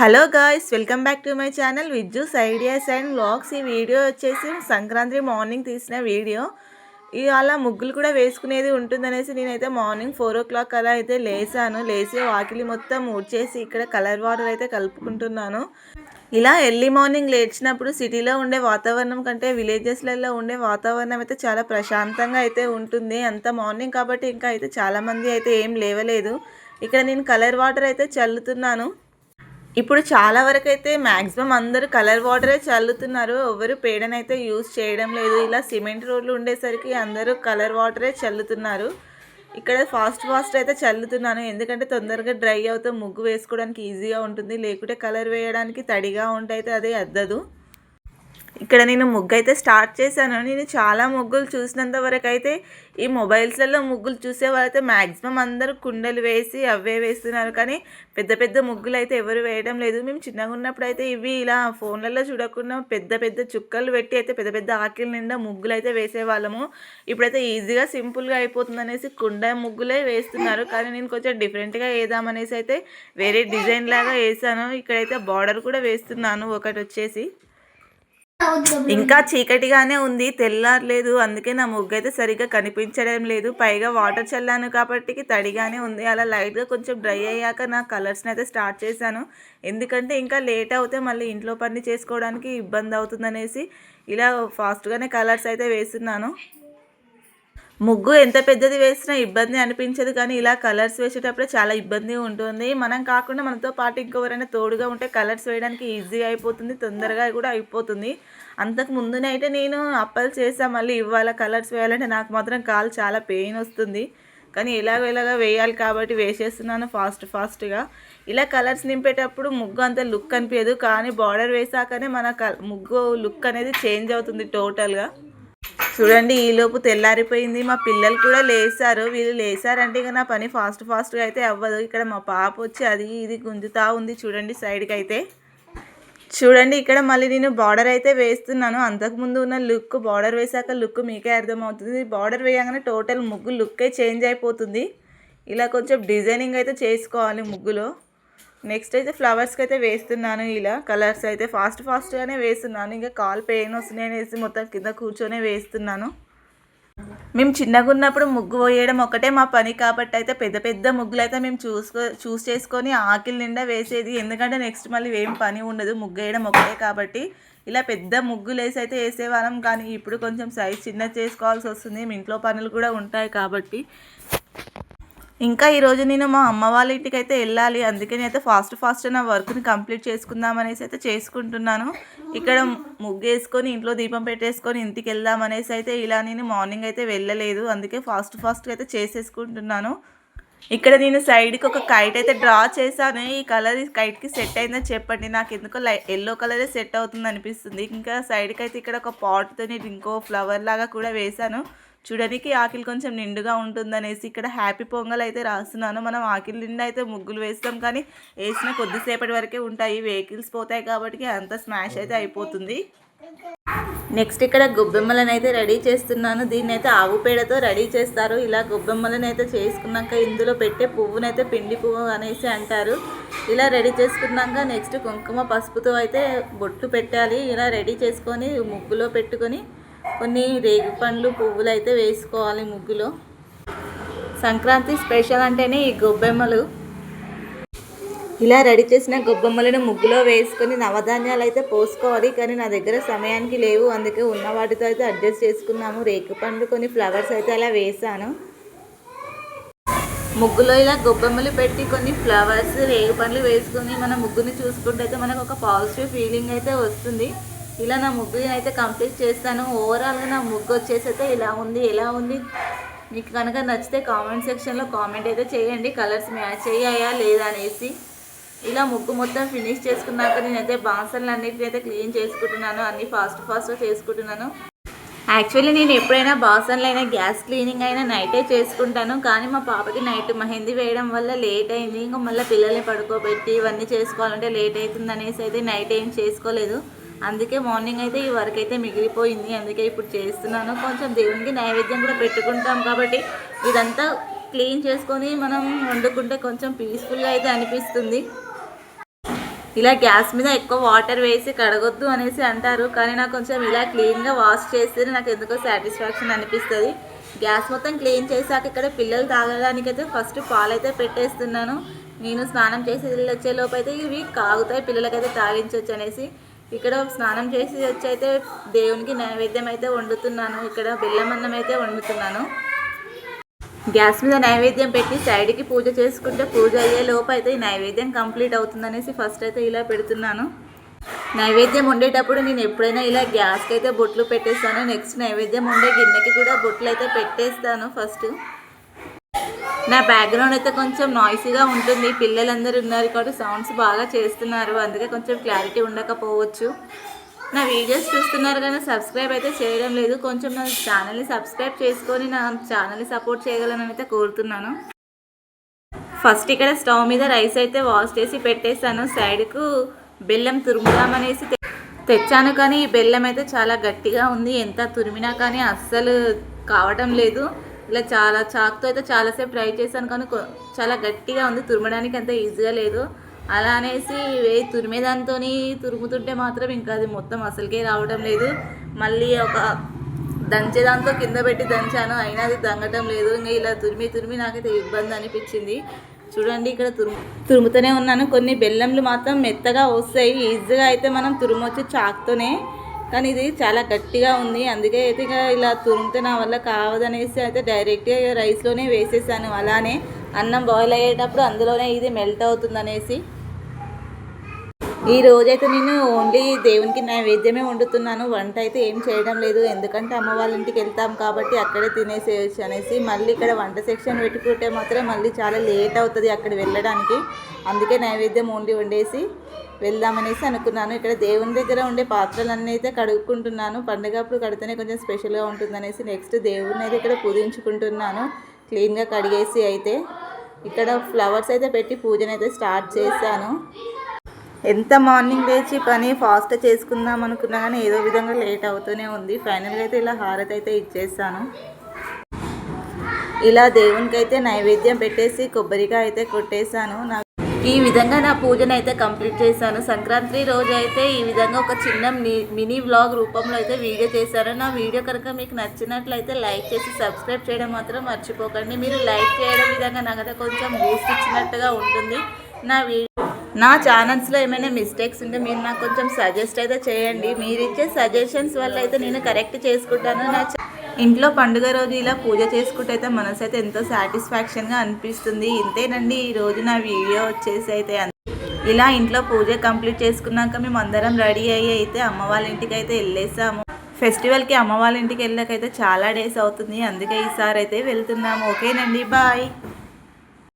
Hello guys, welcome back to my channel Vijju's ideas and vlogs. ఈ video వచ్చేసి Sankranti morning తీసిన video. ఇవాళ ముగ్గులు కూడా వేసుకునేది ఉంటుందనేసి నేనైతే మార్నింగ్ 4 o'clock అలా అయితే లేచి వాకిలి మొత్తం ఊడ్చేసి ఇక్కడ కలర్ వాటర్ అయితే కలుపుకుంటున్నాను. ఇలా ఎర్లీ మార్నింగ్ లేచినప్పుడు సిటీలో ఉండే వాతావరణం కంటే విలేజెస్లలో ఉండే వాతావరణం అయితే చాలా ప్రశాంతంగా అయితే ఉంటుంది. అంత మార్నింగ్ కాబట్టి ఇంకా అయితే చాలామంది అయితే ఏం లేవలేదు. ఇక్కడ నేను కలర్ వాటర్ అయితే చల్లుతున్నాను. ఇప్పుడు చాలా వరకు అయితే మ్యాక్సిమం అందరూ కలర్ వాటరే చల్లుతున్నారు. ఎవరు పేడనైతే యూజ్ చేయడం లేదు. ఇలా సిమెంట్ రోడ్లు ఉండేసరికి అందరూ కలర్ వాటరే చల్లుతున్నారు. ఇక్కడ ఫాస్ట్ అయితే చల్లుతున్నాను, ఎందుకంటే తొందరగా డ్రై అవుతూ ముగ్గు వేసుకోవడానికి ఈజీగా ఉంటుంది. లేకుంటే కలర్ వేయడానికి తడిగా ఉంటే అయితే అదే అద్దదు. ఇక్కడ నేను ముగ్గు అయితే స్టార్ట్ చేశాను. నేను చాలా ముగ్గులు చూసినంత వరకు అయితే ఈ మొబైల్స్లలో ముగ్గులు చూసే వాళ్ళైతే మ్యాక్సిమం అందరూ కుండలు వేసి అవే వేస్తున్నారు, కానీ పెద్ద పెద్ద ముగ్గులు అయితే ఎవరు వేయడం లేదు. మేము చిన్నగా ఉన్నప్పుడు అయితే ఇవి ఇలా ఫోన్లలో చూడకుండా పెద్ద పెద్ద చుక్కలు పెట్టి అయితే పెద్ద పెద్ద ఆకిల నిండా ముగ్గులు అయితే వేసేవాళ్ళము. ఇప్పుడైతే ఈజీగా సింపుల్గా అయిపోతుంది అనేసి కుండ ముగ్గులే వేస్తున్నారు, కానీ నేను కొంచెం డిఫరెంట్గా వేద్దామనేసి అయితే వేరే డిజైన్ లాగా వేసాను. ఇక్కడైతే బార్డర్ కూడా వేస్తున్నాను. ఒకటి వచ్చేసి ఇంకా చీకటిగానే ఉంది, తెల్లారలేదు, అందుకే నా ముగ్గు అయితే సరిగ్గా కనిపించడం లేదు. పైగా వాటర్ చల్లాను కాబట్టి తడిగానే ఉంది. అలా లైట్గా కొంచెం డ్రై అయ్యాక నా కలర్స్ని అయితే స్టార్ట్ చేశాను, ఎందుకంటే ఇంకా లేట్ అవుతే మళ్ళీ ఇంట్లో పని చేసుకోవడానికి ఇబ్బంది అవుతుందనేసి ఇలా ఫాస్ట్గానే కలర్స్ అయితే వేస్తున్నాను. ముగ్గు ఎంత పెద్దది వేసినా ఇబ్బంది అనిపించదు, కానీ ఇలా కలర్స్ వేసేటప్పుడు చాలా ఇబ్బంది ఉంటుంది. మనం కాకుండా మనతో పాటు ఇంకెవరైనా తోడుగా ఉంటే కలర్స్ వేయడానికి ఈజీగా అయిపోతుంది, తొందరగా కూడా అయిపోతుంది. అంతకు ముందునే అయితే నేను అప్పలు చేసాను, మళ్ళీ ఇవాళ కలర్స్ వేయాలంటే నాకు మాత్రం కాలు చాలా పెయిన్ వస్తుంది. కానీ ఎలాగో వేయాలి కాబట్టి వేసేస్తున్నాను ఫాస్ట్గా. ఇలా కలర్స్ నింపేటప్పుడు ముగ్గు అంత లుక్ అనిపించదు, కానీ బార్డర్ వేసాకనే మన ముగ్గు లుక్ అనేది చేంజ్ అవుతుంది టోటల్గా. చూడండి, ఈలోపు తెల్లారిపోయింది. మా పిల్లలు కూడా లేసారు. వీళ్ళు లేసారంటే ఇక నా పని ఫాస్ట్గా అయితే అవ్వదు. ఇక్కడ మా పాప వచ్చి అది ఇది గుంజుతా ఉంది. చూడండి సైడ్కి అయితే. చూడండి ఇక్కడ మళ్ళీ నేను బార్డర్ అయితే వేస్తున్నాను. అంతకుముందు ఉన్న లుక్ బార్డర్ వేసాక లుక్ మీకే అర్థమవుతుంది. బార్డర్ వేయగానే టోటల్ ముగ్గు లుక్కే చేంజ్ అయిపోతుంది. ఇలా కొంచెం డిజైనింగ్ అయితే చేసుకోవాలి ముగ్గులో. నెక్స్ట్ అయితే ఫ్లవర్స్కి అయితే వేస్తున్నాను. ఇలా కలర్స్ అయితే ఫాస్ట్గానే వేస్తున్నాను. ఇంకా కాల్ పెయిన్ వస్తున్నాయి అనేసి మొత్తం కింద కూర్చొనే వేస్తున్నాను. మేము చిన్నగా ఉన్నప్పుడు ముగ్గు వేయడం ఒకటే మా పని కాబట్టి అయితే పెద్ద పెద్ద ముగ్గులు అయితే మేము చూస్ చేసుకొని ఆకిలి నిండా వేసేది, ఎందుకంటే నెక్స్ట్ మళ్ళీ ఏం పని ఉండదు, ముగ్గు వేయడం ఒకటే కాబట్టి. ఇలా పెద్ద ముగ్గులు వేసి అయితే వేసేవాళ్ళం, కానీ ఇప్పుడు కొంచెం సైజ్ చిన్న చేసుకోవాల్సి వస్తుంది, ఇంట్లో పనులు కూడా ఉంటాయి కాబట్టి. ఇంకా ఈరోజు నేను మా అమ్మ వాళ్ళ ఇంటికి అయితే వెళ్ళాలి, అందుకే నేనైతే ఫాస్ట్ నా వర్క్ని కంప్లీట్ చేసుకుందామనేసి అయితే చేసుకుంటున్నాను. ఇక్కడ ముగ్గు వేసుకొని ఇంట్లో దీపం పెట్టేసుకొని ఇంటికి వెళ్దామనేసి అయితే ఇలా నేను మార్నింగ్ అయితే వెళ్ళలేదు, అందుకే ఫాస్ట్గా అయితే చేసేసుకుంటున్నాను. ఇక్కడ నేను సైడ్కి ఒక కైట్ అయితే డ్రా చేశాను. ఈ కలర్ ఈ కైట్కి సెట్ అయిందని చెప్పండి, నాకు ఎందుకో ఎల్లో కలరే సెట్ అవుతుంది అనిపిస్తుంది. ఇంకా సైడ్కి అయితే ఇక్కడ ఒక పాట్తో ఇంకో ఫ్లవర్ లాగా కూడా వేశాను. చూడడానికి ఆకిలి కొంచెం నిండుగా ఉంటుందనేసి ఇక్కడ హ్యాపీ పొంగల్ అయితే రాస్తున్నాను. మనం ఆకిలి నిండా అయితే ముగ్గులు వేస్తాం, కానీ వేసిన కొద్దిసేపటి వరకే ఉంటాయి, వెహికల్స్ పోతాయి కాబట్టి అంత స్మాష్ అయితే అయిపోతుంది. నెక్స్ట్ ఇక్కడ గొబ్బెమ్మలను అయితే రెడీ చేస్తున్నాను. దీన్ని అయితే ఆవు పేడతో రెడీ చేస్తారు. ఇలా గొబ్బెమ్మలను అయితే చేసుకున్నాక ఇందులో పెట్టే పువ్వునైతే పిండి పువ్వు అనేసి అంటారు. ఇలా రెడీ చేసుకున్నాక నెక్స్ట్ కుంకుమ పసుపుతో అయితే బొట్టు పెట్టాలి. ఇలా రెడీ చేసుకొని ముగ్గులో పెట్టుకొని కొన్ని రేగు పండ్లు పువ్వులు అయితే వేసుకోవాలి ముగ్గులో. సంక్రాంతి స్పెషల్ అంటేనే ఈ గొబ్బెమ్మలు. ఇలా రెడీ చేసిన గొబ్బెమ్మలను ముగ్గులో వేసుకొని నవధాన్యాలు అయితే పోసుకోవాలి, కానీ నా దగ్గర సమయానికి లేవు, అందుకే ఉన్న వాటితో అయితే అడ్జస్ట్ చేసుకున్నాము. రేగు పండ్లు కొన్ని ఫ్లవర్స్ అయితే అలా వేసాను. ముగ్గులో ఇలా గొబ్బెమ్మలు పెట్టి కొన్ని ఫ్లవర్స్ రేగు పండ్లు వేసుకొని మన ముగ్గుని చూసుకుంటే అయితే మనకు ఒక పాజిటివ్ ఫీలింగ్ అయితే వస్తుంది. ఇలా నా ముగ్గుని అయితే కంప్లీట్ చేస్తాను. ఓవరాల్గా నా ముగ్గు వచ్చేసి అయితే ఇలా ఉంది. మీకు కనుక నచ్చితే కామెంట్ సెక్షన్లో కామెంట్ అయితే చేయండి, కలర్స్ మ్యాచ్ అయ్యాయా లేదా అనేసి. ఇలా ముగ్గు మొత్తం ఫినిష్ చేసుకున్నాక నేనైతే బాసన్లు అన్నిటిని అయితే క్లీన్ చేసుకుంటున్నాను. అన్నీ ఫాస్ట్గా చేసుకుంటున్నాను. యాక్చువల్లీ నేను ఎప్పుడైనా బాసన్లు అయినా గ్యాస్ క్లీనింగ్ అయినా నైటే చేసుకుంటాను, కానీ మా పాపకి నైట్ మెహందీ వేయడం వల్ల లేట్ అయింది. ఇంకా మళ్ళీ పిల్లల్ని పడుకోబెట్టి ఇవన్నీ చేసుకోవాలంటే లేట్ అవుతుంది అనేసి అయితే నైట్ ఏం చేసుకోలేదు, అందుకే మార్నింగ్ అయితే ఈ వర్క్ అయితే మిగిలిపోయింది, అందుకే ఇప్పుడు చేస్తున్నాను. కొంచెం దేవునికి నైవేద్యం కూడా పెట్టుకుంటాం కాబట్టి ఇదంతా క్లీన్ చేసుకొని మనం వండుకుంటే కొంచెం పీస్ఫుల్గా అయితే అనిపిస్తుంది. ఇలా గ్యాస్ మీద ఎక్కువ వాటర్ వేసి కడగొద్దు అనేసి అంటారు, కానీ నాకు కొంచెం ఇలా క్లీన్గా వాష్ చేస్తే నాకు ఎందుకో సాటిస్ఫాక్షన్ అనిపిస్తుంది. గ్యాస్ మొత్తం క్లీన్ చేశాక ఇక్కడ పిల్లలు తాగడానికైతే ఫస్ట్ పాలైతే పెట్టేస్తున్నాను. నేను స్నానం చేసి వచ్చే లోపు అయితే ఇవి కాగుతాయి, పిల్లలకైతే తాగించవచ్చు అనేసి ఇక్కడ స్నానం చేసి వచ్చి అయితే దేవునికి నైవేద్యం అయితే వండుతున్నాను. ఇక్కడ బెల్లం అన్నం అయితే వండుతున్నాను. గ్యాస్ మీద నైవేద్యం పెట్టి సైడ్కి పూజ చేసుకుంటే పూజ అయ్యే లోపు అయితే ఈ నైవేద్యం కంప్లీట్ అవుతుందనేసి ఫస్ట్ అయితే ఇలా పెడుతున్నాను. నైవేద్యం వండేటప్పుడు నేను ఎప్పుడైనా ఇలా గ్యాస్కి అయితే బొట్లు పెట్టేస్తాను. నెక్స్ట్ నైవేద్యం వండే గిన్నెకి కూడా బొట్లు అయితే పెట్టేస్తాను. ఫస్ట్ నా బ్యాక్గ్రౌండ్ అయితే కొంచెం నాయిసీగా ఉంటుంది, పిల్లలందరూ ఉన్నారు కాబట్టి సౌండ్స్ బాగా చేస్తున్నారు, అందుకే కొంచెం క్లారిటీ ఉండకపోవచ్చు. నా వీడియోస్ చూస్తున్నారు కానీ సబ్స్క్రైబ్ అయితే చేయడం లేదు. కొంచెం నా ఛానల్ని సబ్స్క్రైబ్ చేసుకొని నా ఛానల్ని సపోర్ట్ చేయగలని అయితే కోరుతున్నాను. ఫస్ట్ ఇక్కడ స్టవ్ మీద రైస్ అయితే వాష్ చేసి పెట్టేశాను. సైడ్కు బెల్లం తురుముదామనేసి తెచ్చాను, కానీ ఈ బెల్లం అయితే చాలా గట్టిగా ఉంది. ఎంత తురిమినా కానీ అస్సలు కావటం లేదు. ఇలా చాలా చాకుతో అయితే చాలాసేపు ట్రై చేశాను, కానీ చాలా గట్టిగా ఉంది, తురమడానికి అంత ఈజీగా లేదు. అలా అనేసి తురిమేదాంతో తురుముతుంటే మాత్రం ఇంకా అది మొత్తం అసలుకే రావడం లేదు. మళ్ళీ ఒక దంచేదాంతో కింద పెట్టి దంచాను, అయినా అది దంగటం లేదు. ఇంకా ఇలా తురిమి నాకైతే ఇబ్బంది అనిపించింది. చూడండి ఇక్కడ తురుముతూనే ఉన్నాను. కొన్ని బెల్లంలు మాత్రం మెత్తగా వస్తాయి, ఈజీగా అయితే మనం తురుమొచ్చి చాకుతోనే, కానీ ఇది చాలా గట్టిగా ఉంది. అందుకే అయితే ఇక ఇలా తురిమితే నా వల్ల కావదనేసి అయితే డైరెక్ట్గా రైస్లోనే వేసేసాను. అలానే అన్నం బాయిల్ అయ్యేటప్పుడు అందులోనే ఇది మెల్ట్ అవుతుంది అనేసి. ఈ రోజైతే నేను ఓన్లీ దేవునికి నైవేద్యమే వండుతున్నాను, వంట అయితే ఏం చేయడం లేదు. ఎందుకంటే అమ్మ వాళ్ళ ఇంటికి వెళ్తాం కాబట్టి అక్కడే తినేసేయచ్చు అనేసి. మళ్ళీ ఇక్కడ వంట సెక్షన్ పెట్టుకుంటే మాత్రం మళ్ళీ చాలా లేట్ అవుతుంది అక్కడ వెళ్ళడానికి, అందుకే నైవేద్యం ఓన్లీ వండేసి వెళ్దామనేసి అనుకున్నాను. ఇక్కడ దేవుని దగ్గర ఉండే పాత్రలన్నీ అయితే కడుక్కుంటున్నాను, పండుగ అప్పుడు కడితేనే కొంచెం స్పెషల్గా ఉంటుందనేసి. నెక్స్ట్ దేవుడిని అయితే ఇక్కడ పూజించుకుంటున్నాను క్లీన్గా కడిగేసి. అయితే ఇక్కడ ఫ్లవర్స్ అయితే పెట్టి పూజనైతే స్టార్ట్ చేశాను. ఎంత మార్నింగ్ లేచి పని ఫాస్ట్ చేసుకుందాం అనుకున్నా కానీ ఏదో విధంగా లేట్ అవుతూనే ఉంది. ఫైనల్గా అయితే ఇలా హారతి అయితే ఇచ్చేసాను. ఇలా దేవునికి అయితే నైవేద్యం పెట్టేసి కొబ్బరికాయ అయితే కొట్టేశాను. ఈ విధంగా నా పూజను అయితే కంప్లీట్ చేశాను. సంక్రాంతి రోజు అయితే ఈ విధంగా ఒక చిన్న మినీ వ్లాగ్ రూపంలో అయితే వీడియో చేశాను. నా వీడియో కనుక మీకు నచ్చినట్లయితే లైక్ చేసి సబ్స్క్రైబ్ చేయడం మాత్రం మర్చిపోకండి. మీరు లైక్ చేయడం విధంగా నాకైతే కొంచెం బూస్ట్ ఇచ్చినట్టుగా ఉంటుంది. నా ఛానల్స్లో ఏమైనా మిస్టేక్స్ ఉంటే మీరు నాకు కొంచెం సజెస్ట్ అయితే చేయండి. మీరు ఇచ్చే సజెషన్స్ వల్ల అయితే నేను కరెక్ట్ చేసుకుంటాను. నా ఇంట్లో పండుగ రోజు ఇలా పూజ చేసుకుంటే అయితే మనసు అయితే ఎంతో సాటిస్ఫాక్షన్గా అనిపిస్తుంది. ఇంతేనండి ఈరోజు నా వీడియో వచ్చేసి అయితే. ఇలా ఇంట్లో పూజ కంప్లీట్ చేసుకున్నాక మేము అందరం రెడీ అయ్యి అయితే అమ్మ వాళ్ళ ఇంటికి అయితే వెళ్ళేసాము. ఫెస్టివల్కి అమ్మ వాళ్ళ ఇంటికి వెళ్ళాకైతే చాలా డేస్ అవుతుంది, అందుకే ఈసారి అయితే వెళ్తున్నాము. ఓకేనండి, బాయ్.